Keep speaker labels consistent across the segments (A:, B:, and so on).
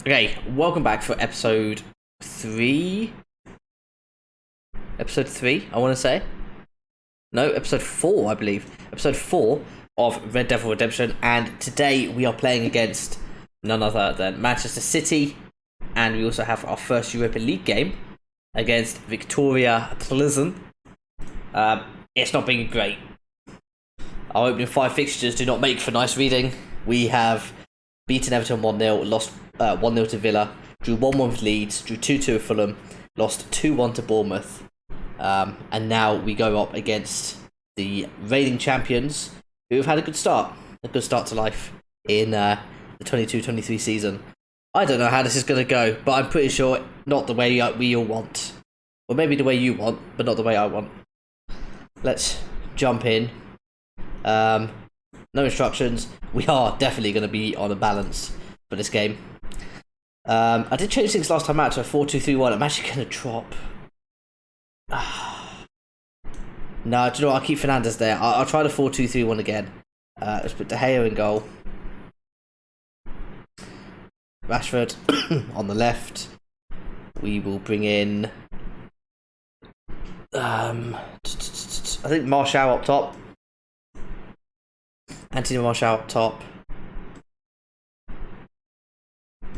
A: Okay, welcome back for episode 3. Episode 3, I want to say. No, episode 4, I believe. Episode 4 of Red Devil Redemption, and today we are playing against none other than Manchester City, and we also have our first Europa League game against Victoria Pleasant. It's not been great. Our opening 5 fixtures do not make for nice reading. We have beaten Everton 1-0, lost 1-0 to Villa, drew 1-1 with Leeds, drew 2-2 with Fulham, lost 2-1 to Bournemouth, and now we go up against the reigning champions, who have had a good start to life in the 22-23 season. I don't know how this is going to go, but I'm pretty sure not the way we all want. Or maybe the way you want, but not the way I want. Let's jump in. No instructions. We are definitely going to be on a balance for this game. I did change things last time out to a 4-2-3-1. I'm actually going to drop. No, do you know what? I'll keep Fernandes there. I'll try the 4-2-3-1 again. Let's put De Gea in goal. Rashford on the left. We will bring in I think Martial up top. Anthony Martial up top.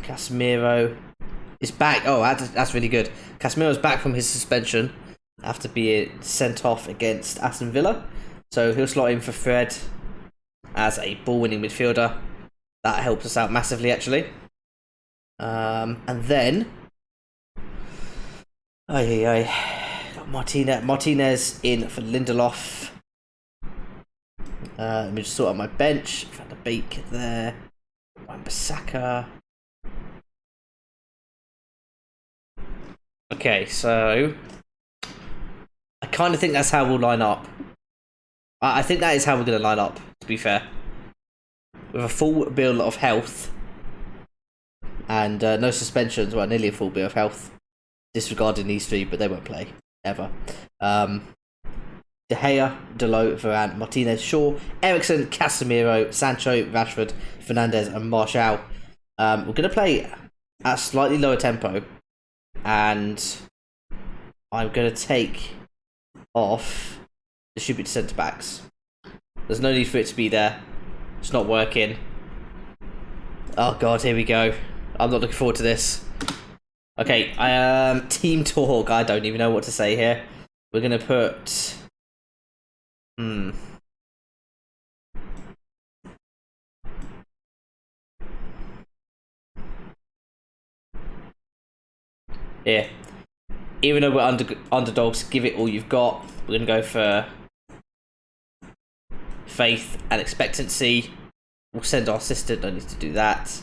A: Casemiro is back. Oh, that's really good. Casemiro's back from his suspension after being sent off against Aston Villa. So he'll slot in for Fred as a ball-winning midfielder. That helps us out massively, actually. And then got Martinez in for Lindelof. Let me just sort out my bench. Found a Beak there. Wan-Bissaka. Okay, so I kind of think that's how we'll line up. I think that is how we're going to line up, to be fair. With a full bill of health and no suspensions. Well, nearly a full bill of health. Disregarding these 3, but they won't play, ever. De Gea, Dalot, Varane, Martinez, Shaw, Eriksen, Casemiro, Sancho, Rashford, Fernandes and Martial. We're going to play at a slightly lower tempo. And I'm going to take off the stupid centre-backs. There's no need for it to be there. It's not working. Oh god, here we go. I'm not looking forward to this. Okay, team talk. I don't even know what to say here. We're going to put... Yeah. Even though we're underdogs, give it all you've got. We're going to go for faith and expectancy. We'll send our assistant. Don't need to do that.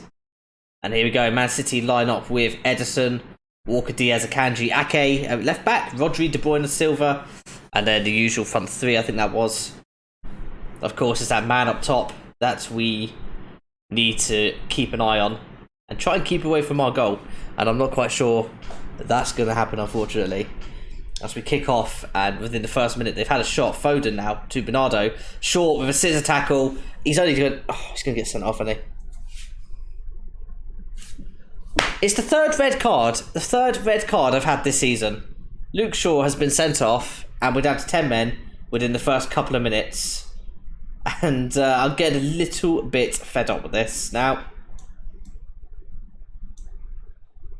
A: And here we go. Man City line up with Ederson, Walker, Diaz, Akanji, Ake, left back, Rodri, De Bruyne, Silva, and then the usual front 3. I think that was. Of course, it's that man up top that we need to keep an eye on and try and keep away from our goal. And I'm not quite sure that's going to happen, unfortunately. As we kick off, and within the first minute, they've had a shot. Foden now to Bernardo. Short with a scissor tackle. He's only going. Oh, he's going to get sent off, isn't he? It's the third red card. The third red card I've had this season. Luke Shaw has been sent off, and we're down to 10 men within the first couple of minutes. And I'm getting a little bit fed up with this now.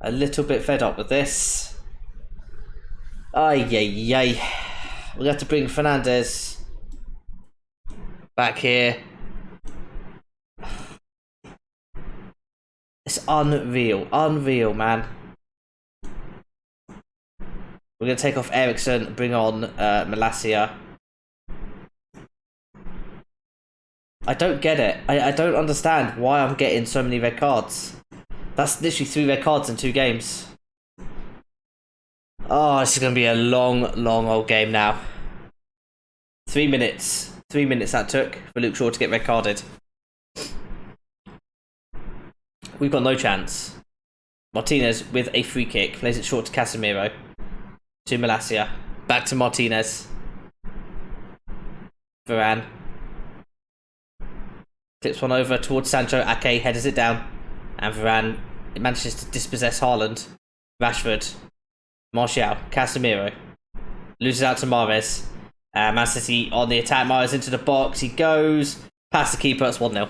A: A little bit fed up with this. Ay. We'll have to bring Fernandes back here. It's unreal. Unreal, man. We're going to take off Eriksen, bring on Malacia. I don't get it. I don't understand why I'm getting so many red cards. That's literally 3 red cards in 2 games. Oh, this is going to be a long old game now. 3 minutes. 3 minutes that took for Luke Shaw to get red carded. We've got no chance. Martinez with a free kick. Plays it short to Casemiro. To Malacia. Back to Martinez. Varane. Flips one over towards Sancho. Ake headers it down. And Varane it manages to dispossess Haaland, Rashford, Martial, Casemiro. Loses out to Mahrez. Man City on the attack. Mahrez into the box. He goes past the keeper. It's 1-0.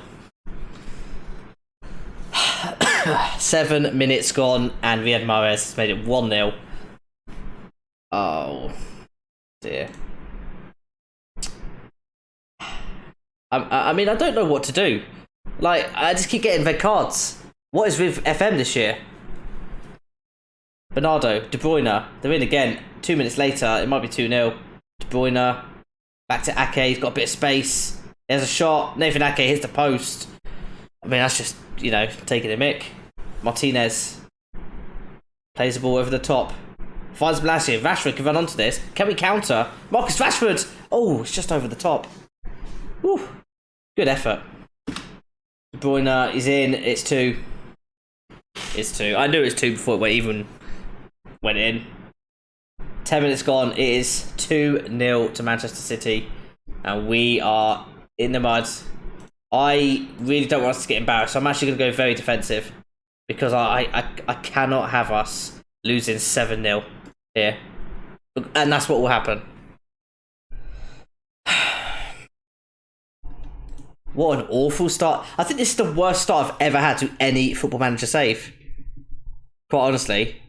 A: 7 minutes gone, and Riyad Mahrez has made it 1-0. Oh dear. I mean, I don't know what to do. Like, I just keep getting red cards. What is with FM this year? Bernardo, De Bruyne, they're in again. 2 minutes later, it might be 2-0. De Bruyne, back to Ake, he's got a bit of space. There's a shot. Nathan Ake hits the post. I mean, that's just, taking a mick. Martinez plays the ball over the top. Finds Blassie. Rashford can run onto this. Can we counter? Marcus Rashford! Oh, it's just over the top. Whew. Good effort. De Bruyne is in. It's 2. It's 2. I knew it was 2 before it even went in. 10 minutes gone. It is 2-0 to Manchester City. And we are in the mud. I really don't want us to get embarrassed. So I'm actually going to go very defensive. Because I cannot have us losing 7-0 here. And that's what will happen. What an awful start. I think this is the worst start I've ever had to any Football Manager save. Quite honestly.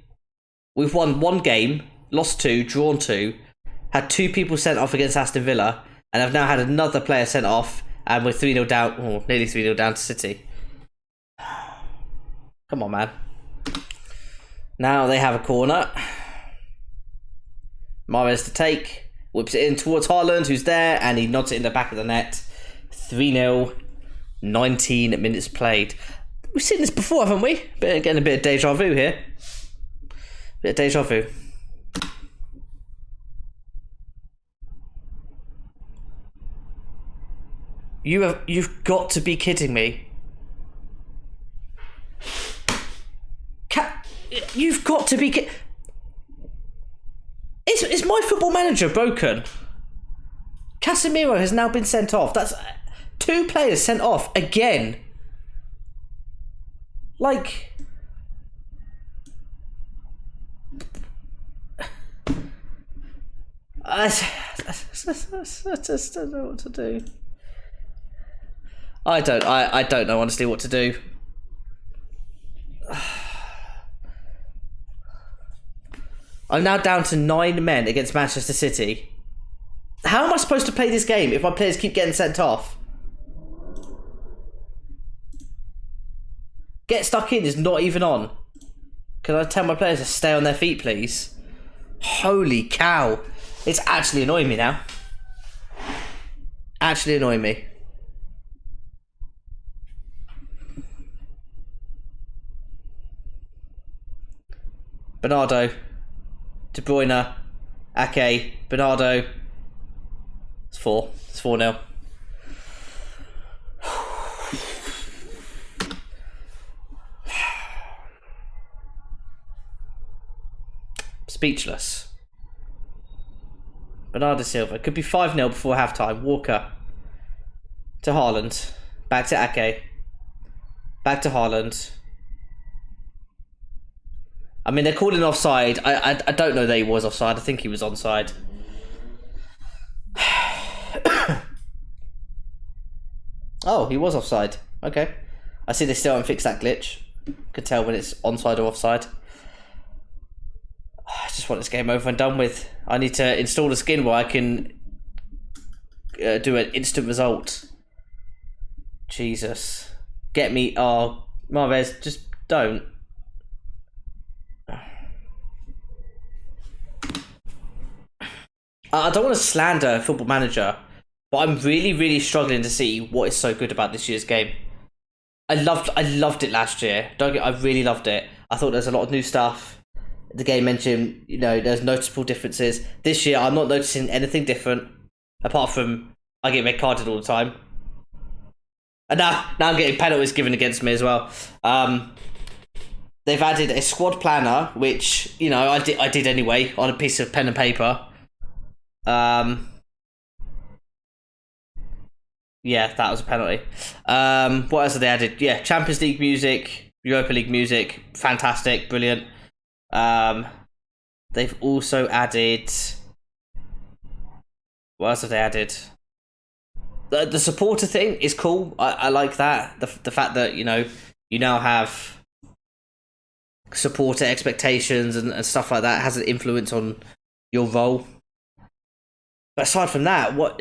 A: We've won 1 game, lost 2, drawn 2, had 2 people sent off against Aston Villa, and I've now had another player sent off, and we're 3-0 down, nearly 3-0 down to City. Come on, man. Now they have a corner. Mahrez to take, whips it in towards Haaland, who's there, and he nods it in the back of the net. 3-0, 19 minutes played. We've seen this before, haven't we? Getting a bit of deja vu here. Bit of deja vu. You've got to be kidding me. You've got to be Is my Football Manager broken? Casemiro has now been sent off. That's 2 players sent off again. Like, I just don't know what to do. I don't know honestly what to do. I'm now down to 9 men against Manchester City. How am I supposed to play this game if my players keep getting sent off? Get stuck in is not even on. Can I tell my players to stay on their feet, please? Holy cow. It's actually annoying me now. Actually annoying me. Bernardo. De Bruyne. Ake. Bernardo. It's 4. It's 4-0. Speechless. Bernardo Silva. Could be 5-0 before halftime. Walker. To Haaland. Back to Ake. Back to Haaland. I mean, they're calling offside. I don't know that he was offside. I think he was onside. Oh, he was offside. Okay. I see they still haven't fixed that glitch. Could tell when it's onside or offside. I just want this game over and done with. I need to install a skin where I can do an instant result. Jesus. Get me. Oh, Mahrez, just don't. I don't want to slander Football Manager, but I'm really, really struggling to see what is so good about this year's game. I loved it last year. I really loved it. I thought there's a lot of new stuff. The game mentioned, there's noticeable differences. This year, I'm not noticing anything different, apart from I get red carded all the time. And now I'm getting penalties given against me as well. They've added a squad planner, which, I did anyway, on a piece of pen and paper. Yeah, that was a penalty. What else have they added? Yeah, Champions League music. Europa League music, fantastic, brilliant. They've also added... What else have they added? The supporter thing is cool. I like that. The fact that, you now have supporter expectations and stuff like that has an influence on your role. But aside from that, what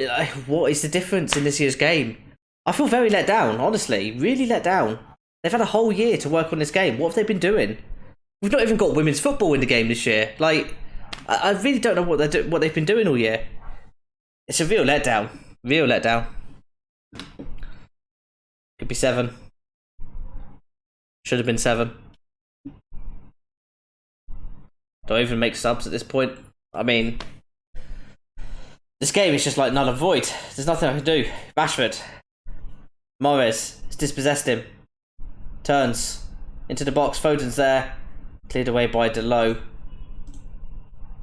A: is the difference in this year's game? I feel very let down, honestly. Really let down. They've had a whole year to work on this game. What have they been doing? We've not even got women's football in the game this year. Like, I really don't know what they've been doing all year. It's a real letdown. Real letdown. Could be 7. Should have been 7. Don't even make subs at this point. I mean, this game is just like null and void. There's nothing I can do. Rashford. Morris has dispossessed him. Turns into the box. Foden's there. Cleared away by Delo.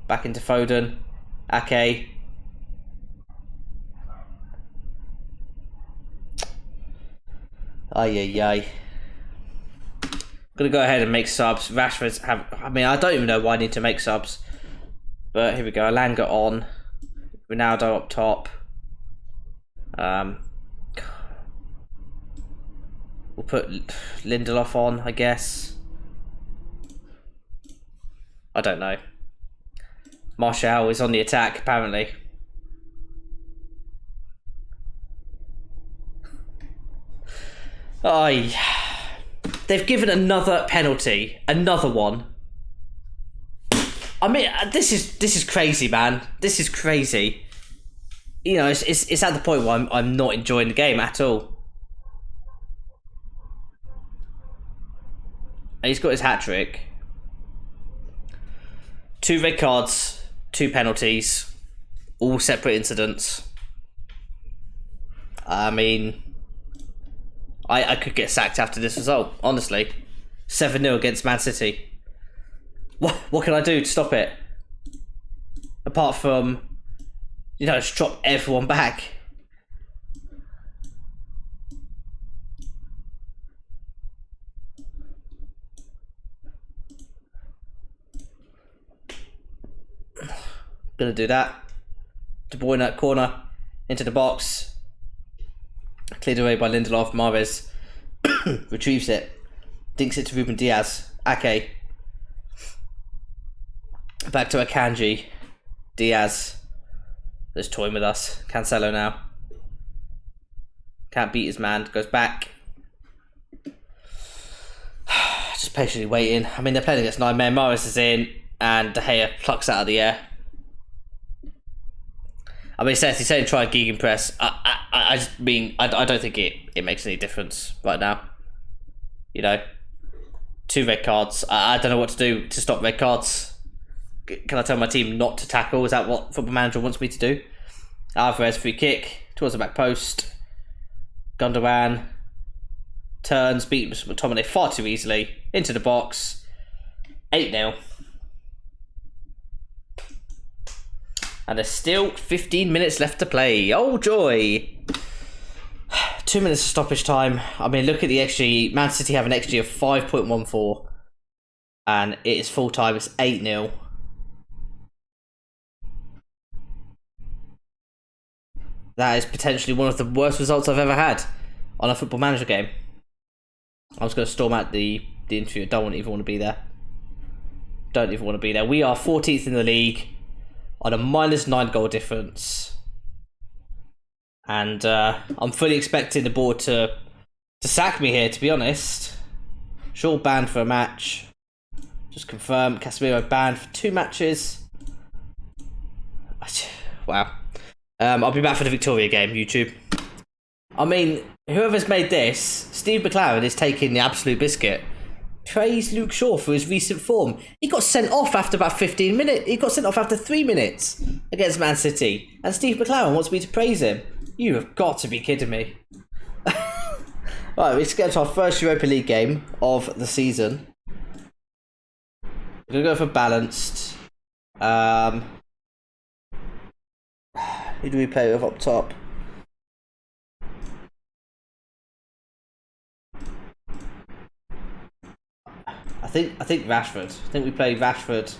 A: Back into Foden. Ake. Ay. Gonna go ahead and make subs. Rashford's have... I mean, I don't even know why I need to make subs. But here we go. Alanga on. Ronaldo up top. We'll put Lindelof on, I guess. I don't know. Martial is on the attack, apparently. They've given another penalty. Another one. I mean, this is crazy, man. This is crazy. It's at the point where I'm not enjoying the game at all. And he's got his hat-trick. 2 red cards, 2 penalties, all separate incidents. I mean, I could get sacked after this result, honestly. 7-0 against Man City. What can I do to stop it? Apart from, just drop everyone back. Gonna do that. De Bruyne at corner, into the box. Cleared away by Lindelof. Mahrez retrieves it. Dinks it to Ruben Diaz. Ake. Back to Akanji. Diaz. There's toying with us. Cancelo now. Can't beat his man. Goes back. Just patiently waiting. I mean, they're playing against 9 men. Mahrez is in. And De Gea plucks out of the air. I mean, he's saying try a gegenpress. I just mean, I don't think it makes any difference right now. 2 red cards. I don't know what to do to stop red cards. Can I tell my team not to tackle? Is that what Football Manager wants me to do? Alvarez free kick towards the back post. Gundogan turns, beats McTominay far too easily into the box. 8-0. And there's still 15 minutes left to play. Oh, joy. 2 minutes of stoppage time. I mean, look at the XG. Man City have an XG of 5.14. And it is full time. It's 8-0. That is potentially one of the worst results I've ever had on a Football Manager game. I was going to storm out the interview. Don't even want to be there. Don't even want to be there. We are 14th in the league on a -9 goal difference. And I'm fully expecting the board to sack me here, to be honest. Shaw banned for a match. Just confirmed. Casemiro banned for 2 matches. Wow. I'll be back for the Victoria game, YouTube. I mean, whoever's made this, Steve McLaren is taking the absolute biscuit. Praise Luke Shaw for his recent form. He got sent off after about 15 minutes. He got sent off after 3 minutes against Man City. And Steve McLaren wants me to praise him. You have got to be kidding me. Right, let's get to our first Europa League game of the season. We're going to go for balanced. Who do we play with up top? think Rashford. I think we play Rashford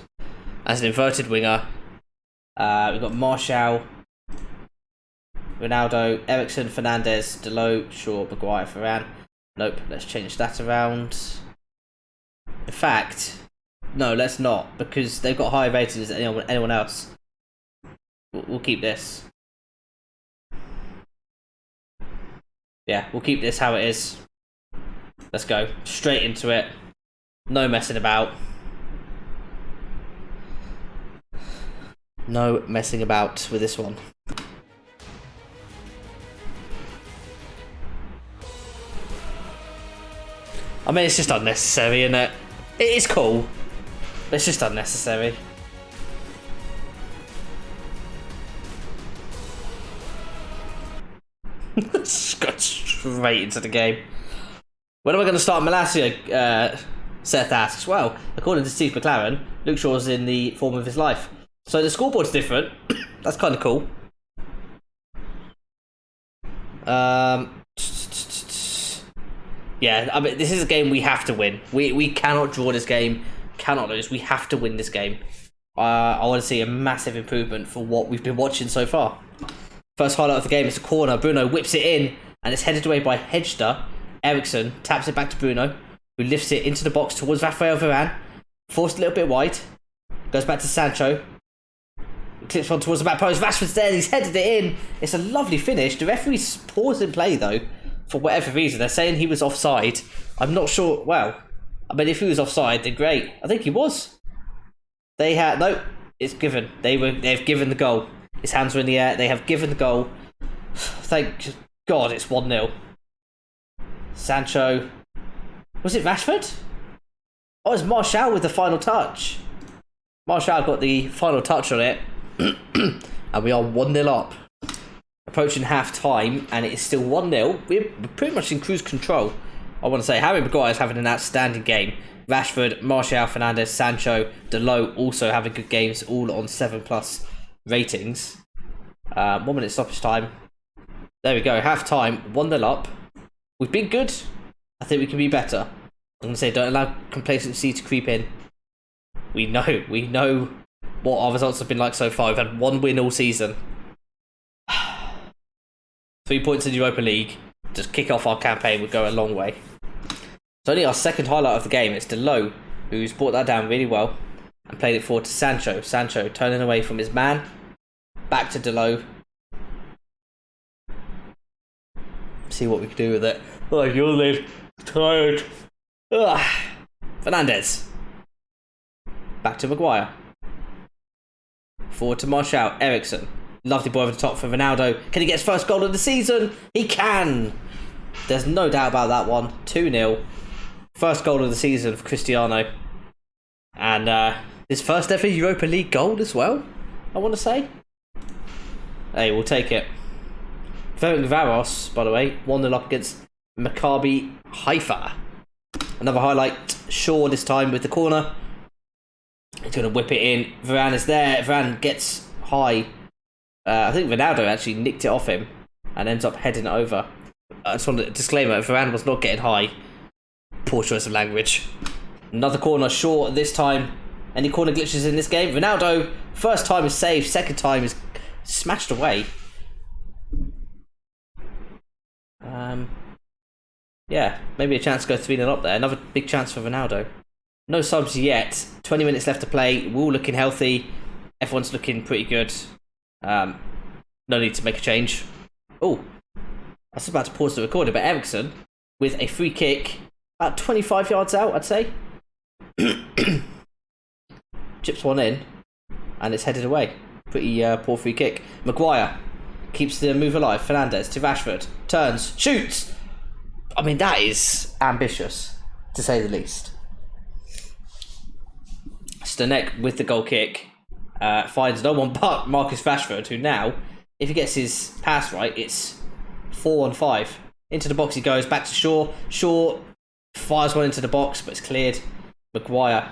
A: as an inverted winger. We've got Martial, Ronaldo, Eriksen, Fernandes, Dalot, Shaw, Maguire, Varane. Nope, let's change that around. In fact, no, let's not, because they've got higher ratings than anyone else. We'll keep this. Yeah, we'll keep this how it is. Let's go straight into it. No messing about. No messing about with this one. I mean, it's just unnecessary, isn't it? It is cool, but it's just unnecessary. Just got straight into the game. When am I going to start Malacia? Seth asks. Well, according to Steve McLaren, Luke Shaw's in the form of his life. So the scoreboard's different. That's kind of cool. Yeah, I mean, this is a game we have to win. We cannot draw this game, cannot lose. We have to win this game. I want to see a massive improvement for what we've been watching so far. First highlight of the game is a corner. Bruno whips it in, and it's headed away by Hedgster. Eriksen taps it back to Bruno, who lifts it into the box towards Rafael Varane. Forced a little bit wide. Goes back to Sancho. Clips on towards the back post. Rashford's there. He's headed it in. It's a lovely finish. The referee's paused in play, though, for whatever reason. They're saying he was offside. I'm not sure. Well, I mean, if he was offside, then great. I think he was. They had... No, it's given. They've given the goal. His hands were in the air. They have given the goal. Thank God it's 1-0. Sancho. Was it Rashford? Oh, it's Martial with the final touch. Martial got the final touch on it. And we are 1-0 up. Approaching half time, and it is still 1-0. We're pretty much in cruise control. I want to say Harry Maguire is having an outstanding game. Rashford, Martial, Fernandes, Sancho, Dalot also having good games, all on 7+ ratings. 1 minute stoppage time. There we go, half time, 1-0 up. We've been good. I think we can be better. I'm going to say don't allow complacency to creep in. We know what our results have been like so far. We've had 1 win all season. 3 points in Europa League. Just kick off our campaign would go a long way. It's only our second highlight of the game. It's Dalot, who's brought that down really well and played it forward to Sancho. Sancho turning away from his man. Back to Dalot. See what we can do with it. Oh, you're late. Tired. Ugh. Fernandes. Back to Maguire. Forward to Martial. Eriksen. Lovely ball over the top for Ronaldo. Can he get his first goal of the season? He can. There's no doubt about that one. 2-0. First goal of the season for Cristiano. And his first ever Europa League goal as well, I want to say. Hey, we'll take it. Ferencvaros, by the way, 1-0 up against Maccabi Haifa. Another highlight. Shaw this time with the corner. He's going to whip it in. Varane is there. Varane gets high. I think Ronaldo actually nicked it off him and ends up heading it over. I just want a disclaimer, Varane was not getting high. Poor choice of language. Another corner, Shaw this time. Any corner glitches in this game? Ronaldo, first time is saved, second time is smashed away. Yeah, maybe a chance to go 3-0 up there. Another big chance for Ronaldo. No subs yet. 20 minutes left to play. We're all looking healthy. Everyone's looking pretty good. No need to make a change. Oh, I was about to pause the recording, but Eriksen with a free kick about 25 yards out, I'd say. Chips one in, and it's headed away. Pretty poor free kick. Maguire keeps the move alive. Fernandes to Rashford. Turns. Shoots! I mean, that is ambitious, to say the least. Stanek with the goal kick. Finds no one but Marcus Rashford, who now, if he gets his pass right, it's 4-on-5. Into the box he goes, back to Shaw. Shaw fires one into the box, but it's cleared. Maguire,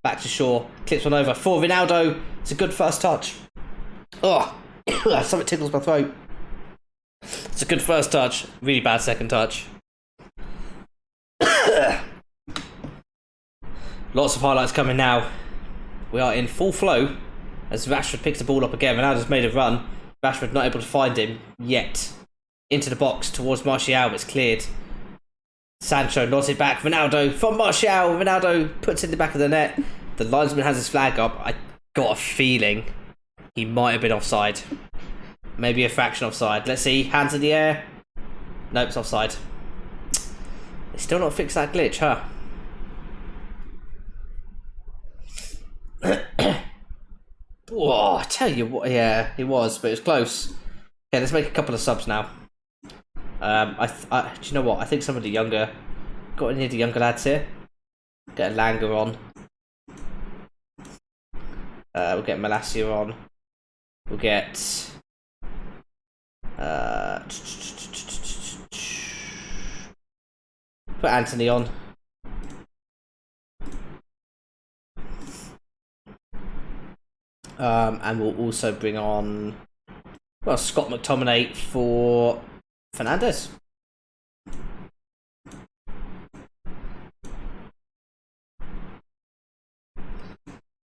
A: back to Shaw, clips one over for Ronaldo. It's a good first touch. Oh, something tickles my throat. It's a good first touch, really bad second touch. Lots of highlights coming now. We are in full flow as Rashford picks the ball up again. Ronaldo's made a run. Rashford not able to find him yet. Into the box towards Martial. It's cleared. Sancho nods it back. Ronaldo from Martial. Ronaldo puts it in the back of the net. The linesman has his flag up. I got a feeling he might have been offside. Maybe a fraction offside. Let's see. Hands in the air. Nope, it's offside. They still not fixed that glitch, huh? Oh, I tell you what, yeah, it was, but it was close. Okay, let's make a couple of subs now. Do you know what? I think some of the younger, got any of the younger lads here. Get a Langer on. We'll get Malacia on. We'll get put Anthony on. And we'll also bring on, well, Scott McTominay for Fernandes.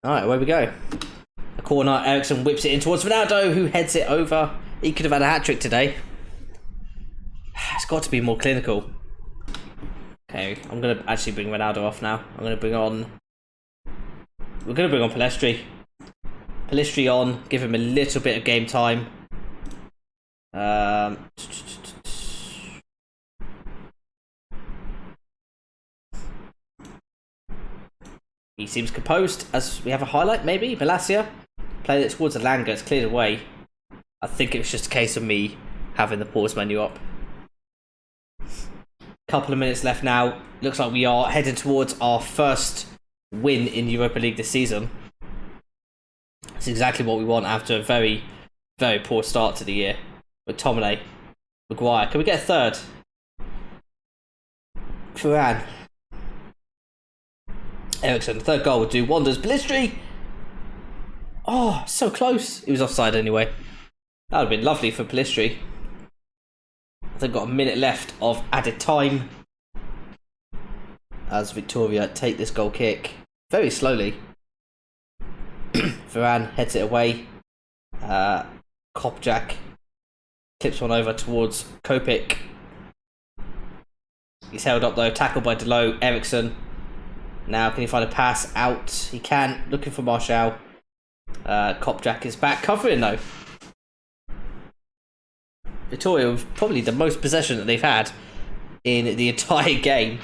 A: Alright, away we go. A corner, Eriksen whips it in towards Ronaldo, who heads it over. He could have had a hat-trick today. It's got to be more clinical. Okay, I'm going to actually bring Ronaldo off now. I'm going to bring on... We're going to bring on Pellistri. Pellistri on, give him a little bit of game time. He seems composed, as we have a highlight, maybe. Malacia played it towards the Langer, it's cleared away. I think it was just a case of me having the pause menu up. Couple of minutes left now. Looks like we are heading towards our first win in Europa League this season. It's exactly what we want after a very, very poor start to the year. With Tomine, Maguire. Can we get a third? Varane. Eriksen, third goal would do wonders. Pellistri! Oh, so close. He was offside anyway. That would have been lovely for Pellistri. They've got a minute left of added time. As Victoria take this goal kick very slowly. Varane heads it away. Kopjak clips one over towards Kopik. He's held up though, tackled by Delo. Eriksen. Now can he find a pass out? He can, looking for Martial. Kopjak is back covering though. Victoria with probably the most possession that they've had in the entire game.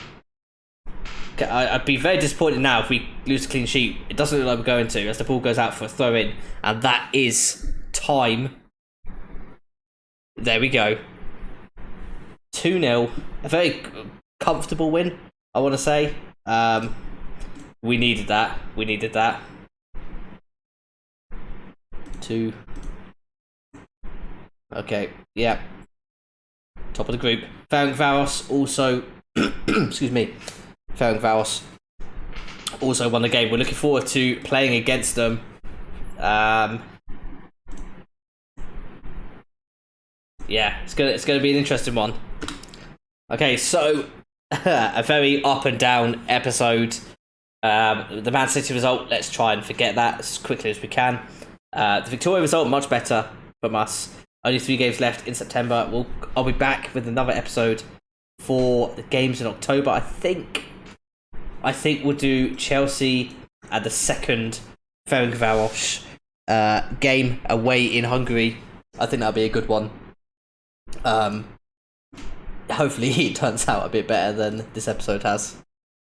A: I'd be very disappointed now if we lose a clean sheet. It doesn't look like we're going to, as the ball goes out for a throw in, and that is time. There we go. 2-0. A very comfortable win, I want to say. We needed that. We needed that. 2. Okay, yeah. Top of the group. Ferencvaros also... excuse me. Ferencvaros also won the game. We're looking forward to playing against them. Yeah, it's gonna be an interesting one. Okay, so a very up and down episode. The Man City result, let's try and forget that as quickly as we can. The Victoria result, much better from us. Only 3 games left in September. I'll be back with another episode for the games in October. I think we'll do Chelsea at the second Ferencvaros game away in Hungary. I think that'll be a good one. Hopefully it turns out a bit better than this episode has.